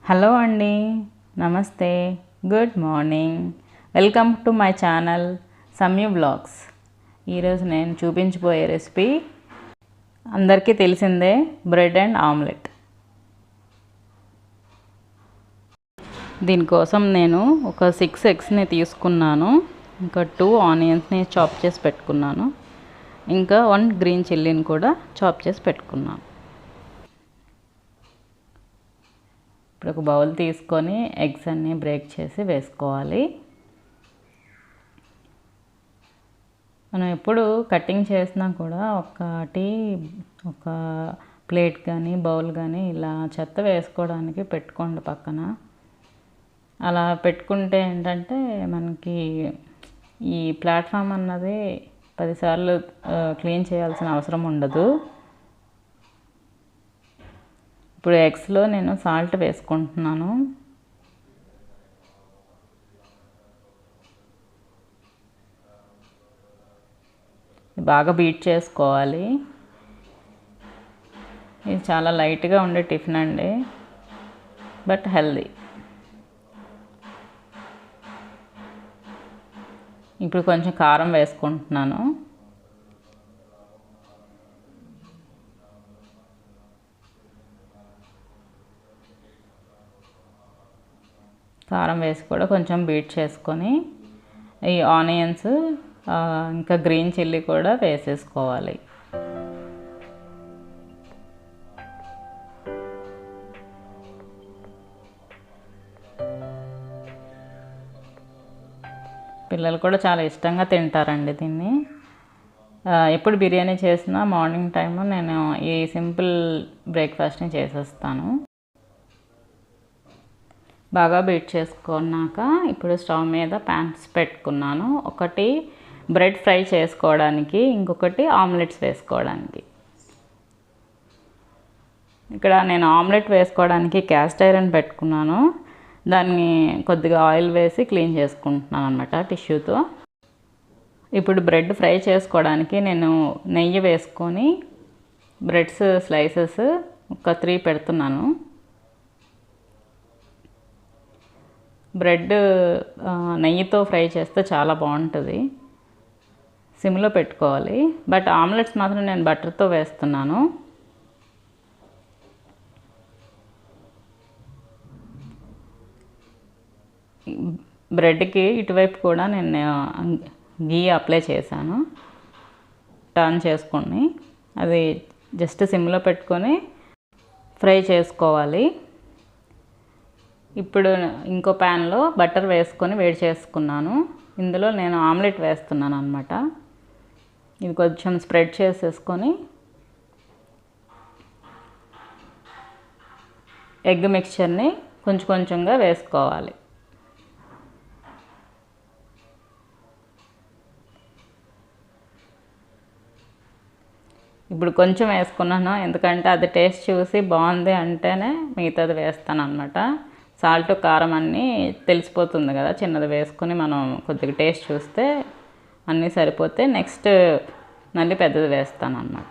Hello అండి, నమస్తే, good morning. Welcome to my channel Samyu vlogs. ఈరోజు నేను చూపించబోయే రెసిపీ అందరికీ తెలిసిందే, బ్రెడ్ అండ్ ఆమ్లెట్. దీనికోసం నేను ఒక 6 ఎగ్స్ని తీసుకున్నాను, ఇంకా 2 ఆనియన్స్ని చాప్ చేసి పెట్టుకున్నాను, ఇంకా 1 గ్రీన్ చిల్లీని కూడా చాప్ చేసి పెట్టుకున్నాను. ఇప్పుడు ఒక బౌల్ తీసుకొని ఎగ్స్ అన్నీ బ్రేక్ చేసి వేసుకోవాలి. మనం ఎప్పుడు కటింగ్ చేసినా కూడా ఒక ప్లేట్ కానీ బౌల్ కానీ ఇలా చెత్త వేసుకోవడానికి పెట్టుకోండి పక్కన. అలా పెట్టుకుంటే ఏంటంటే మనకి ఈ ప్లాట్ఫామ్ అన్నది 10 సార్లు క్లీన్ చేయాల్సిన అవసరం ఉండదు. ఇప్పుడు ఎగ్స్లో నేను సాల్ట్ వేసుకుంటున్నాను. బాగా బీట్ చేసుకోవాలి. ఇది చాలా లైట్గా ఉండే టిఫిన్ అండి, బట్ హెల్దీ. ఇప్పుడు కొంచెం కారం వేసుకుంటున్నాను. కారం వేసి కూడా కొంచెం బీట్ చేసుకొని ఈ ఆనియన్స్ ఇంకా గ్రీన్ చిల్లీ కూడా వేసేసుకోవాలి. పిల్లలు కూడా చాలా ఇష్టంగా తింటారండి దీన్ని. ఎప్పుడు బిర్యానీ చేసినా మార్నింగ్ టైము నేను ఈ సింపుల్ బ్రేక్ఫాస్ట్ని చేసేస్తాను. బాగా బీట్ చేసుకున్నాక ఇప్పుడు స్టవ్ మీద ప్యాన్స్ పెట్టుకున్నాను. ఒకటి బ్రెడ్ ఫ్రై చేసుకోవడానికి, ఇంకొకటి ఆమ్లెట్స్ వేసుకోవడానికి. ఇక్కడ నేను ఆమ్లెట్ వేసుకోవడానికి క్యాస్ట్ ఐరన్ పెట్టుకున్నాను. దాన్ని కొద్దిగా ఆయిల్ వేసి క్లీన్ చేసుకుంటున్నాను అన్నమాట టిష్యూతో. ఇప్పుడు బ్రెడ్ ఫ్రై చేసుకోవడానికి నేను నెయ్యి వేసుకొని బ్రెడ్స్ స్లైసెస్ ఒక 3 పెడుతున్నాను. బ్రెడ్ నెయ్యితో ఫ్రై చేస్తే చాలా బాగుంటుంది. సిమ్లో పెట్టుకోవాలి. బట్ ఆమ్లెట్స్ మాత్రం నేను బటర్తో వేస్తున్నాను. బ్రెడ్కి ఇటువైపు కూడా నేను గీ అప్లై చేశాను. టర్న్ చేసుకొని అది జస్ట్ సిమ్లో పెట్టుకొని ఫ్రై చేసుకోవాలి. ఇప్పుడు ఇంకో ప్యాన్లో బటర్ వేసుకొని వేడి చేసుకున్నాను. ఇందులో నేను ఆమ్లెట్ వేస్తున్నాను అన్నమాట. ఇది కొంచెం స్ప్రెడ్ చేసేసుకొని ఎగ్ మిక్చర్ని కొంచెం కొంచెంగా వేసుకోవాలి. ఇప్పుడు కొంచెం వేసుకున్నాను, ఎందుకంటే అది టేస్ట్ చూసి బాగుంది అంటేనే మిగతాది వేస్తాను అన్నమాట. సాల్ట్ కారం అన్నీ తెలిసిపోతుంది కదా, చిన్నది వేసుకొని మనం కొద్దిగా టేస్ట్ చూస్తే అన్నీ సరిపోతే నెక్స్ట్ మళ్ళీ పెద్దది వేస్తాను అన్నమాట.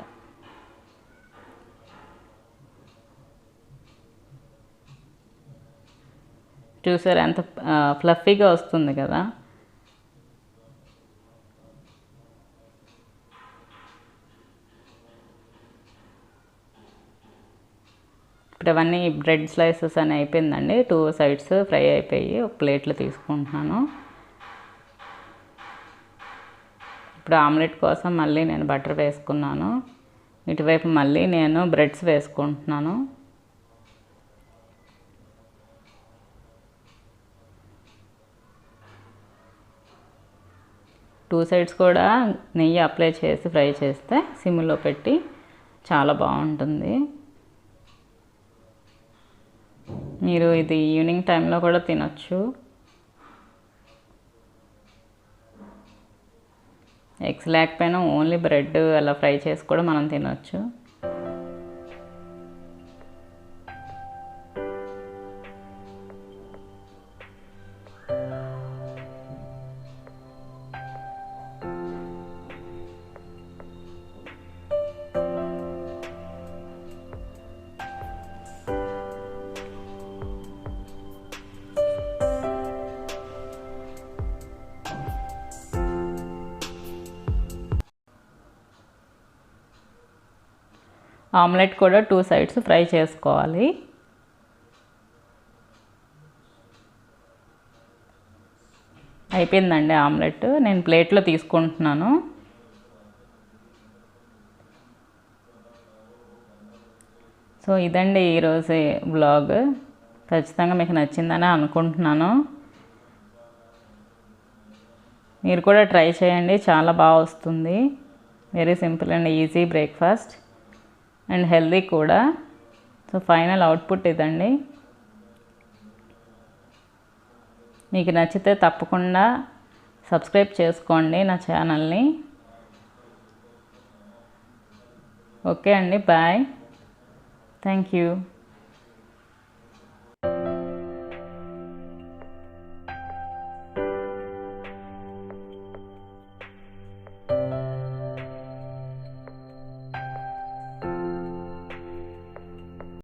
చూసారు ఎంత ఫ్లఫీగా వస్తుంది కదా. ఇప్పుడు అవన్నీ బ్రెడ్ స్లైసెస్ అని అయిపోయిందండి. 2 సైడ్స్ ఫ్రై అయిపోయి ఒక ప్లేట్లో తీసుకుంటున్నాను. ఇప్పుడు ఆమ్లెట్ కోసం మళ్ళీ నేను బటర్ వేసుకున్నాను. ఇటువైపు మళ్ళీ నేను బ్రెడ్స్ వేసుకుంటున్నాను. టూ సైడ్స్ కూడా నెయ్యి అప్లై చేసి ఫ్రై చేస్తే సిమ్లో పెట్టి చాలా బాగుంటుంది. మీరు ఇది ఈవినింగ్ టైంలో కూడా తినొచ్చు. ఎగ్స్ లేకపోయినా ఓన్లీ బ్రెడ్ అలా ఫ్రై చేసి కూడా మనం తినొచ్చు. ఆమ్లెట్ కూడా 2 సైడ్స్ ఫ్రై చేసుకోవాలి. అయిపోయిందండి ఆమ్లెట్. నేను ప్లేట్లో తీసుకుంటున్నాను. సో ఇదండి ఈరోజు వ్లాగ్. ఖచ్చితంగా మీకు నచ్చిందని అనుకుంటున్నాను. మీరు కూడా ట్రై చేయండి, చాలా బాగా వస్తుంది. Very simple and easy breakfast and healthy కూడా. సో ఫైనల్ అవుట్పుట్ ఇదండి. మీకు నచ్చితే తప్పకుండా సబ్స్క్రైబ్ చేసుకోండి నా ఛానల్ని. ఓకే అండి, బాయ్. Thank you.